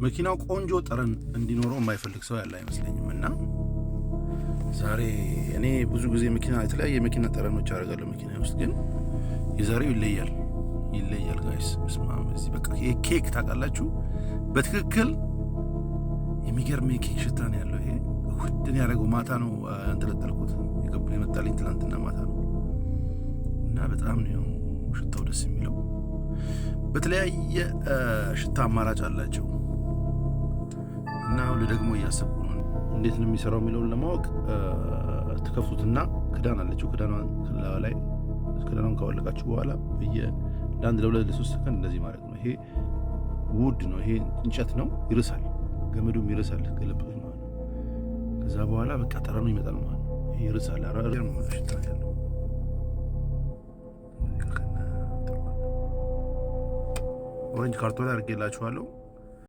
መኪናው ቆንጆ ጠረን እንዲኖረው የማይፈልግ ሰው ያለ አይመስለኝም። እና ዛሬ እኔ ብዙ ጊዜ መኪና የተለያየ መኪና ጠረኖች አደርጋለሁ መኪና ውስጥ፣ ግን የዛሬው ይለያል ጋይስ። በስማም እዚህ በቃ ይሄ ኬክ ታውቃላችሁ፣ በትክክል የሚገርም የኬክ ሽታ ነው ያለው። ይሄ ውድን ያደረገው ማታ ነው አንጠለጠልኩት፣ የመጣልኝ ትናንትና ማታ ነው። እና በጣም ነው ሽታው ደስ የሚለው። በተለያየ ሽታ አማራጭ አላቸው። እና ሁሉ ደግሞ እያሰብኩ ነው እንዴት ነው የሚሰራው የሚለውን ለማወቅ። ትከፍቱትና ክዳን አለችው። ክዳኑን ካወለቃችሁ በኋላ ለአንድ ለሁለት ለሶስት ሰከንድ እንደዚህ ማለት ነው። ይሄ ውድ ነው፣ ይሄ እንጨት ነው፣ ይርሳል፣ ገመዱም ይርሳል፣ ገለብጡት ማለት ነው። ከዛ በኋላ በቃ ጠረኑ ይመጣል ማለት ነው። ይሄ ይርሳል። አራራም ሽታ ያለው ኦሬንጅ ካርቶን ላይ አድርጌላችኋለሁ።